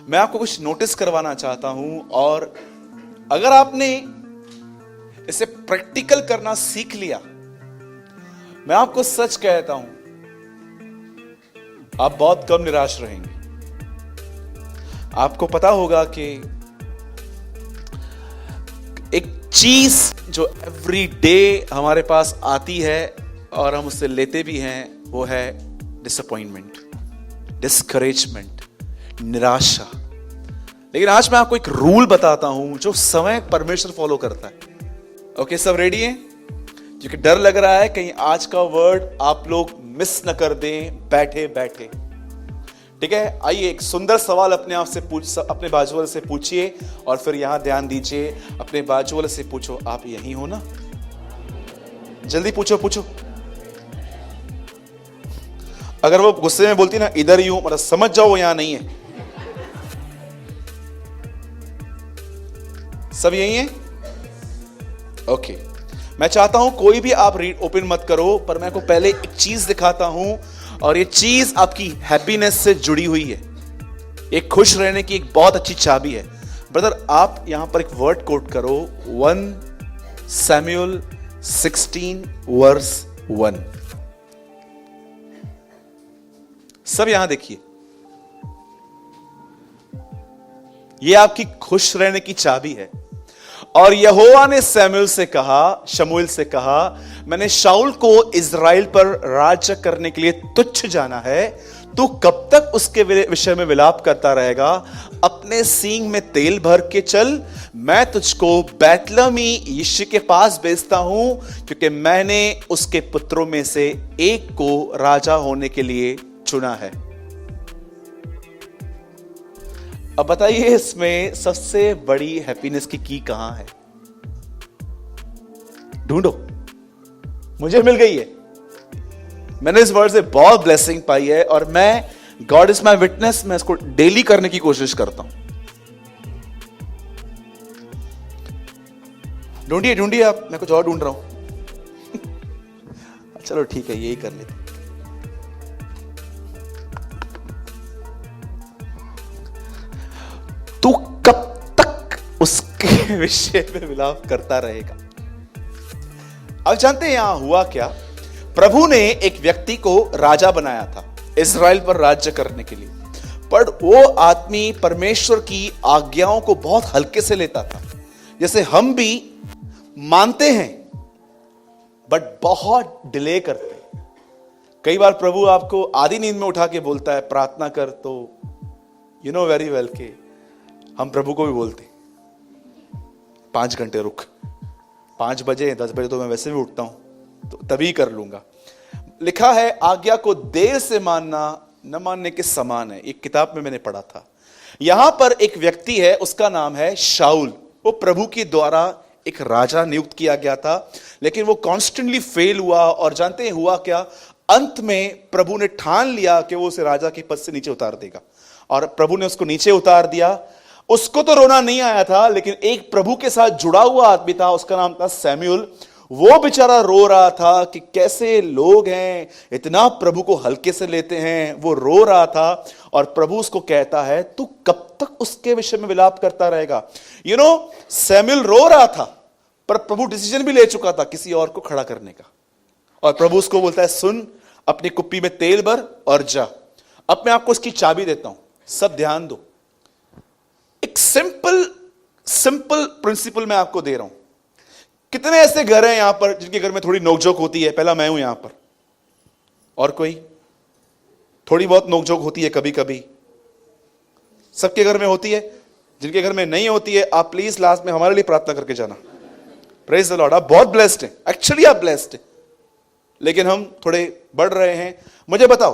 मैं आपको कुछ नोटिस करवाना चाहता हूं, और अगर आपने इसे प्रैक्टिकल करना सीख लिया, मैं आपको सच कहता हूं, आप बहुत कम निराश रहेंगे। आपको पता होगा कि एक चीज जो एवरी डे हमारे पास आती है और हम उससे लेते भी हैं, वो है डिसअपॉइंटमेंट, डिस्करेजमेंट, निराशा। लेकिन आज मैं आपको एक रूल बताता हूं जो समय परमेश्वर फॉलो करता है। ओके, सब रेडी हैं? क्योंकि डर लग रहा है कहीं आज का वर्ड आप लोग मिस न कर दें बैठे बैठे। ठीक है, आइए एक सुंदर सवाल अपने आप से अपने बाजू वाले से पूछिए, और फिर यहां ध्यान दीजिए। अपने बाजू वाले से पूछो, आप यहीं हो ना? जल्दी पूछो पूछो। अगर वो गुस्से में बोलती ना इधर ही हूं, मतलब समझ जाओ वो यहां नहीं है। सब यही है? ओके, मैं चाहता हूं कोई भी आप रीड ओपन मत करो, पर मैं आपको पहले एक चीज दिखाता हूं, और ये चीज आपकी हैप्पीनेस से जुड़ी हुई है। एक खुश रहने की एक बहुत अच्छी चाबी है। ब्रदर, आप यहां पर एक वर्ड कोट करो, 1 सैमुएल 16 वर्स 1। सब यहां देखिए, यह आपकी खुश रहने की चाबी है। और यहोवा ने शमूएल से कहा, मैंने शाऊल को इज़राइल पर राज्य करने के लिए तुच्छ जाना है। तू कब तक उसके विषय में विलाप करता रहेगा? अपने सींग में तेल भर के चल, मैं तुझको बैतलहमी यिशै के पास भेजता हूं, क्योंकि मैंने उसके पुत्रों में से एक को राजा होने के लिए चुना है। अब बताइए, इसमें सबसे बड़ी हैप्पीनेस की की कहां है? ढूंढो। मुझे मिल गई है। मैंने इस वर्ड से बहुत ब्लेसिंग पाई है, और मैं, गॉड इज माई विटनेस, मैं इसको डेली करने की कोशिश करता हूं। ढूंढिए ढूंढिए, आप, मैं कुछ और ढूंढ रहा हूं। चलो ठीक है, यही कर लेते। तू कब तक उसके विषय में विलाप करता रहेगा? अब जानते हैं यहां हुआ क्या? प्रभु ने एक व्यक्ति को राजा बनाया था इज़राइल पर राज्य करने के लिए, पर वो आदमी परमेश्वर की आज्ञाओं को बहुत हल्के से लेता था। जैसे हम भी मानते हैं बट बहुत डिले करते हैं। कई बार प्रभु आपको आधी नींद में उठा के बोलता है प्रार्थना कर, तो यू नो वेरी वेल के हम प्रभु को भी बोलते 5 घंटे रुक, 5 बजे 10 बजे तो मैं वैसे भी उठता हूं, तो तभी कर लूंगा। लिखा है आज्ञा को देर से मानना न मानने के समान है। एक किताब में मैंने पढ़ा था। यहां पर एक व्यक्ति है, उसका नाम है शाऊल। वो प्रभु के द्वारा एक राजा नियुक्त किया गया था, लेकिन वो कॉन्स्टेंटली फेल हुआ। और जानते हैं हुआ क्या? अंत में प्रभु ने ठान लिया कि वो उसे राजा के पद से नीचे उतार देगा, और प्रभु ने उसको नीचे उतार दिया। उसको तो रोना नहीं आया था, लेकिन एक प्रभु के साथ जुड़ा हुआ आदमी था, उसका नाम था शमूएल। वो बेचारा रो रहा था कि कैसे लोग हैं, इतना प्रभु को हल्के से लेते हैं। वो रो रहा था, और प्रभु उसको कहता है, तू कब तक उसके विषय में विलाप करता रहेगा? यू नो, शमूएल रो रहा था, पर प्रभु डिसीजन भी ले चुका था किसी और को खड़ा करने का। और प्रभु उसको बोलता है, सुन, अपनी कुप्पी में तेल भर और जा। अब मैं आपको उसकी चाबी देता हूं, सब ध्यान दो। एक सिंपल प्रिंसिपल मैं आपको दे रहा हूं। कितने ऐसे घर हैं यहां पर जिनके घर में थोड़ी नोकझोंक होती है? पहला मैं हूं यहां पर, और कोई? थोड़ी बहुत नोकझोंक होती है कभी कभी, सबके घर में होती है। जिनके घर में नहीं होती है, आप प्लीज लास्ट में हमारे लिए प्रार्थना करके जाना। प्रेज द लॉर्ड, आप बहुत ब्लेस्ड हैं, एक्चुअली आप ब्लेस्ड हैं। लेकिन हम थोड़े बढ़ रहे हैं। मुझे बताओ,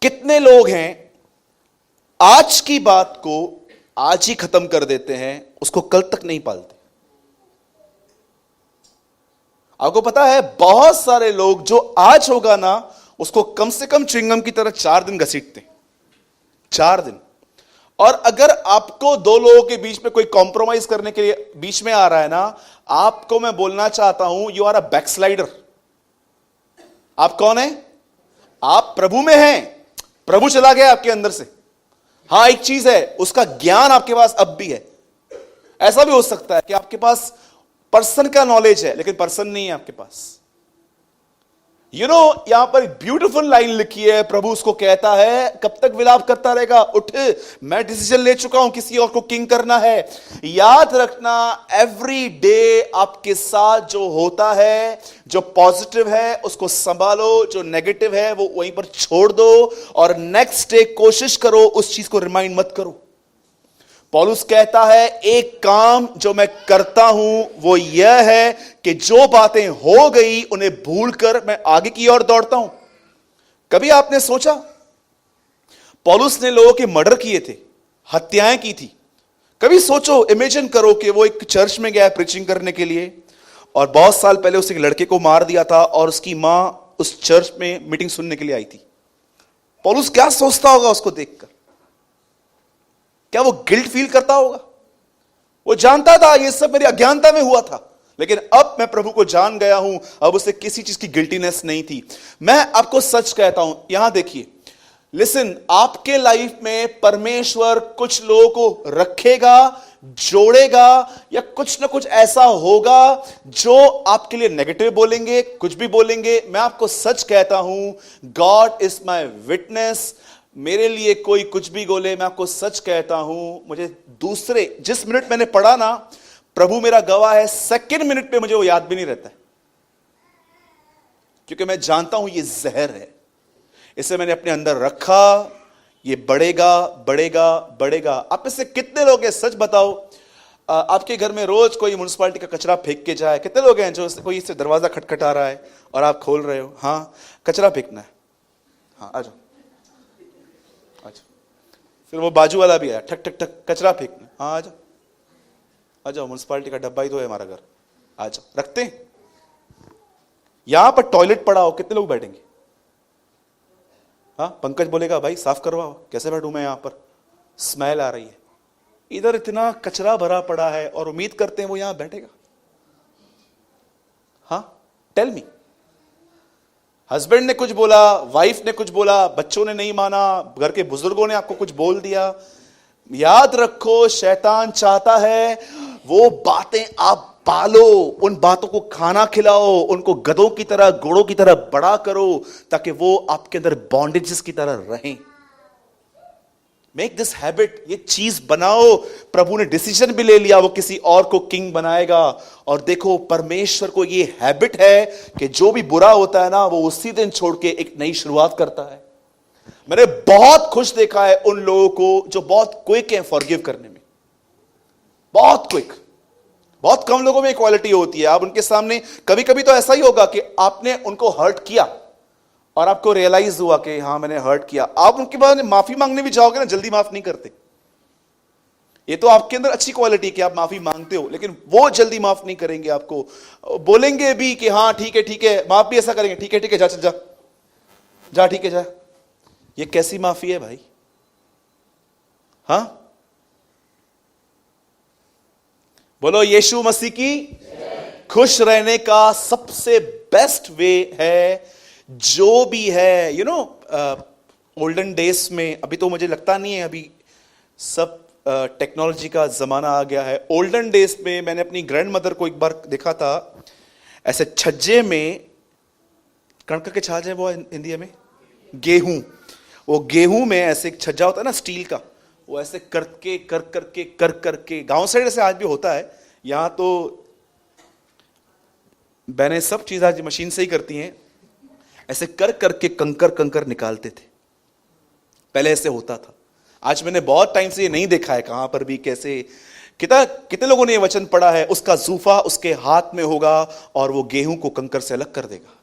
कितने लोग हैं आज की बात को आज ही खत्म कर देते हैं, उसको कल तक नहीं पालते? आपको पता है, बहुत सारे लोग जो आज होगा ना, उसको कम से कम च्युइंगम की तरह 4 दिन घसीटते, 4 दिन। और अगर आपको 2 लोगों के बीच में कोई कॉम्प्रोमाइज करने के लिए बीच में आ रहा है ना, आपको मैं बोलना चाहता हूं, यू आर अ बैकस्लाइडर। आप कौन है? आप प्रभु में हैं, प्रभु चला गया आपके अंदर से। हां, एक चीज है, उसका ज्ञान आपके पास अब भी है। ऐसा भी हो सकता है कि आपके पास पर्सन का नॉलेज है लेकिन पर्सन नहीं है आपके पास। यहां पर ब्यूटीफुल लाइन लिखी है, प्रभु उसको कहता है कब तक विलाप करता रहेगा, उठ, मैं डिसीजन ले चुका हूं, किसी और को किंग करना है। याद रखना, एवरी डे आपके साथ जो होता है, जो पॉजिटिव है उसको संभालो, जो नेगेटिव है वो वहीं पर छोड़ दो, और नेक्स्ट डे कोशिश करो उस चीज को रिमाइंड मत करो। पौलुस कहता है एक काम जो मैं करता हूं वो यह है कि जो बातें हो गई उन्हें भूलकर मैं आगे की ओर दौड़ता हूं। कभी आपने सोचा, पौलुस ने लोगों के मर्डर किए थे, हत्याएं की थी। कभी सोचो, इमेजिन करो कि वो एक चर्च में गया प्रीचिंग करने के लिए, और बहुत साल पहले उस एक लड़के को मार दिया था और उसकी मां उस चर्च में मीटिंग सुनने के लिए आई थी। पौलुस क्या सोचता होगा उसको देखकर? क्या वो गिल्ट फील करता होगा? वो जानता था ये सब मेरी अज्ञानता में हुआ था, लेकिन अब मैं प्रभु को जान गया हूं, अब उसे किसी चीज की गिल्टीनेस नहीं थी। मैं आपको सच कहता हूं, यहां देखिए, लिसन, आपके लाइफ में परमेश्वर कुछ लोगों को रखेगा, जोड़ेगा, या कुछ ना कुछ ऐसा होगा जो आपके लिए नेगेटिव बोलेंगे, कुछ भी बोलेंगे। मैं आपको सच कहता हूं, गॉड इज माय विटनेस। मेरे लिए कोई कुछ भी बोले, मैं आपको सच कहता हूं, मुझे दूसरे जिस मिनट मैंने पढ़ा ना, प्रभु मेरा गवाह है, सेकंड मिनट पे मुझे वो याद भी नहीं रहता है, क्योंकि मैं जानता हूं ये जहर है। इसे मैंने अपने अंदर रखा, ये बढ़ेगा बढ़ेगा बढ़ेगा। आप इससे कितने लोग हैं, सच बताओ, आपके घर में रोज कोई म्युनिसिपैलिटी का कचरा फेंक के जाए? कितने लोग हैं जो कोई इससे दरवाजा खटखटा रहा है और आप खोल रहे हो, हाँ कचरा फेंकना है, हाँ आ जाओ। अच्छा, फिर वो बाजू वाला भी आया, ठक ठक ठक, कचरा फेंकना, हाँ आ जाओ आ जाओ, म्युनिसिपैलिटी का डब्बा ही तो है हमारा घर, आ जाओ। रखते हैं। यहां पर टॉयलेट पड़ा हो, कितने लोग बैठेंगे? हाँ, पंकज बोलेगा भाई साफ करवाओ। कैसे बैठूं मैं, यहां पर स्मेल आ रही है, इधर इतना कचरा भरा पड़ा है और उम्मीद करते हैं वो यहां बैठेगा? हाँ, टेल मी। हस्बैंड ने कुछ बोला, वाइफ ने कुछ बोला, बच्चों ने नहीं माना, घर के बुजुर्गों ने आपको कुछ बोल दिया। याद रखो, शैतान चाहता है वो बातें आप पालो, उन बातों को खाना खिलाओ, उनको गधों की तरह, घोड़ों की तरह बड़ा करो, ताकि वो आपके अंदर बॉन्डेजेस की तरह रहें। मेक दिस हैबिट, ये चीज बनाओ। प्रभु ने डिसीजन भी ले लिया, वो किसी और को किंग बनाएगा। और देखो, परमेश्वर को ये हैबिट है कि जो भी बुरा होता है ना, वो उसी दिन छोड़ के एक नई शुरुआत करता है। मैंने बहुत खुश देखा है उन लोगों को जो बहुत क्विक हैं फॉरगिव करने में, बहुत क्विक। बहुत कम लोगों में क्वालिटी होती है। आप उनके सामने, कभी कभी तो ऐसा ही होगा कि आपने उनको हर्ट किया और आपको रियलाइज हुआ कि हाँ मैंने हर्ट किया, आप उनके बाद माफी मांगने भी जाओगे ना, जल्दी माफ नहीं करते। ये तो आपके अंदर अच्छी क्वालिटी कि आप माफी मांगते हो, लेकिन वो जल्दी माफ नहीं करेंगे आपको। बोलेंगे भी कि हाँ ठीक है, माफ भी ऐसा करेंगे, ठीक है जा चल जा जा, ठीक है जा। ये कैसी माफी है भाई? हाँ, बोलो यीशु मसीह की। खुश रहने का सबसे बेस्ट वे है, जो भी है, ओल्डन डेज में, अभी तो मुझे लगता नहीं है, अभी सब टेक्नोलॉजी का जमाना आ गया है। ओल्डन डेज में मैंने अपनी ग्रैंड मदर को एक बार देखा था, ऐसे छज्जे में, कणक के छाछ है वो हिंदी में, गेहूं, वो गेहूं में ऐसे एक छज्जा होता है ना स्टील का, वो ऐसे करके गांव साइड ऐसे आज भी होता है, यहां तो बहनें सब चीज आज मशीन से ही करती हैं, ऐसे करके कंकर निकालते थे। पहले ऐसे होता था। आज मैंने बहुत टाइम से ये नहीं देखा है कहां पर भी, कैसे, कितने लोगों ने ये वचन पढ़ा है, उसका जूफा उसके हाथ में होगा और वो गेहूं को कंकर से अलग कर देगा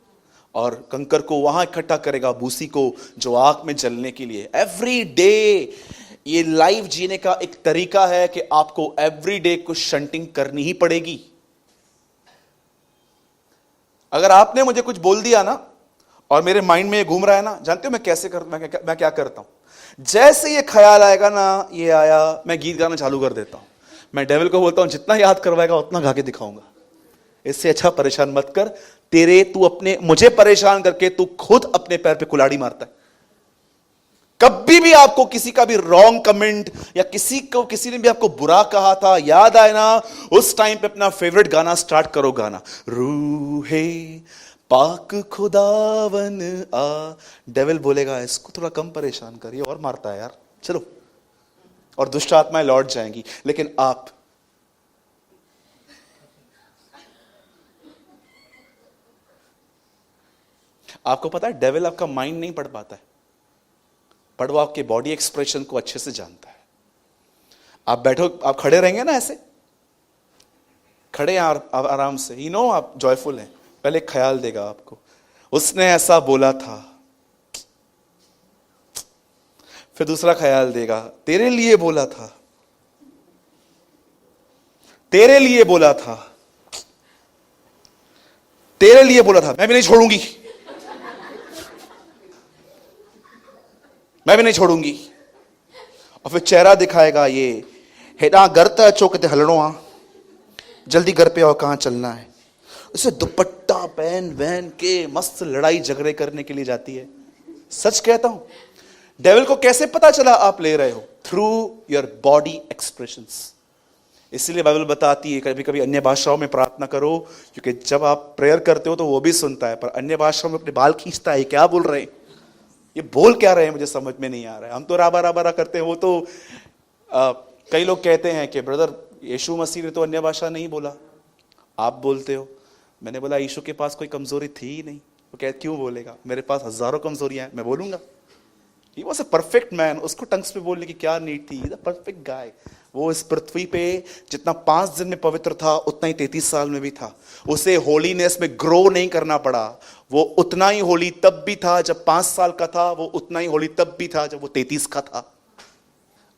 और कंकर को वहां इकट्ठा करेगा, भूसी को, जो आग में जलने के लिए। एवरी डे ये लाइफ जीने का एक तरीका है कि आपको एवरी डे कुछ शंटिंग करनी ही पड़ेगी। अगर आपने मुझे कुछ बोल दिया ना और मेरे माइंड में ये घूम रहा है ना, जानते हो मैं कैसे मैं क्या करता हूं? जैसे ये ख्याल आएगा ना, ये आया, मैं गीत गाना चालू कर देता हूं। मैं डेविल को बोलता हूं जितना याद करवाएगा उतना गा के दिखाऊंगा। इससे अच्छा परेशान मत कर, तू अपने मुझे परेशान करके तू खुद अपने पैर पे कुल्हाड़ी मारता है। कभी भी आपको किसी का भी रॉन्ग कमेंट या किसी ने भी आपको बुरा कहा था, याद आए ना, उस टाइम पे अपना फेवरेट गाना स्टार्ट करो, गाना रूहे पाक खुदावन आ। डेविल बोलेगा इसको थोड़ा कम परेशान करिए, और मारता है यार, चलो, और दुष्ट आत्माएं लौट जाएंगी। लेकिन आपको पता है डेविल आपका माइंड नहीं पढ़ पाता है, पर वो आपके बॉडी एक्सप्रेशन को अच्छे से जानता है। आप बैठो, आप खड़े रहेंगे ना, ऐसे खड़े हैं आराम से, यू नो आप जॉयफुल हैं, पहले ख्याल देगा आपको, उसने ऐसा बोला था, फिर दूसरा ख्याल देगा, तेरे लिए बोला था, तेरे लिए बोला था, तेरे लिए बोला था, मैं भी नहीं छोड़ूंगी, मैं भी नहीं छोड़ूंगी। और फिर चेहरा दिखाएगा, ये हेडा घर त अचो किते हलणो आ, जल्दी घर पे आओ, कहां चलना है। उसे दुपट्टा पहन वहन के मस्त लड़ाई झगड़े करने के लिए जाती है। सच कहता हूं, डेविल को कैसे पता चला आप ले रहे हो? Through your body expressions. इसलिए बाइबल बताती है कभी कभी अन्य भाषाओं में प्रार्थना करो, क्योंकि जब आप प्रेयर करते हो तो वो भी सुनता है, पर अन्य भाषाओं में अपने बाल खींचता है, क्या बोल रहे हैं, ये बोल क्या रहे हैं, मुझे समझ में नहीं आ रहा है। हम तो राबा राबा करते हैं, वो तो कई लोग कहते हैं कि ब्रदर यीशु मसीह ने तो अन्य भाषा नहीं बोला, आप बोलते हो। मैंने बोला यीशु के पास कोई कमजोरी थी ही नहीं, वो कह क्यों बोलेगा, मेरे पास हजारों कमजोरियां हैं, मैं बोलूंगा। He was a perfect man, उसको टंग्स पे बोलने की क्या नीड थी, द परफेक्ट गाय। वो इस पृथ्वी पे जितना 5 दिन में पवित्र था, उतना ही 33 साल में भी था। उसे होलीनेस में ग्रो नहीं करना पड़ा, वो उतना ही होली तब भी था जब 5 साल का था, वो उतना ही होली तब भी था जब वो 33 का था।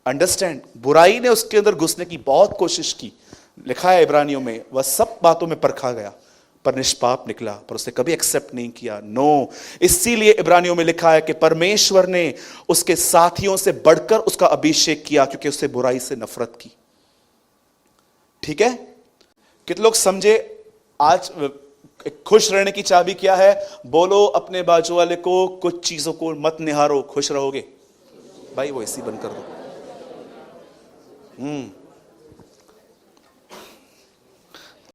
अंडरस्टैंड? बुराई ने उसके अंदर घुसने की बहुत कोशिश की, लिखा है इब्रानियों में, वह सब बातों में परखा गया पर निष्पाप निकला, पर उसने कभी एक्सेप्ट नहीं किया। नो, इसीलिए इब्रानियों में लिखा है कि परमेश्वर ने उसके साथियों से बढ़कर उसका अभिषेक किया, क्योंकि उससे बुराई से नफरत की। ठीक है? कितने लोग समझे? आज खुश रहने की चाबी क्या है? बोलो अपने बाजू वाले को, कुछ चीजों को मत निहारो, खुश रहोगे। भाई वो ऐसी बंद कर दो।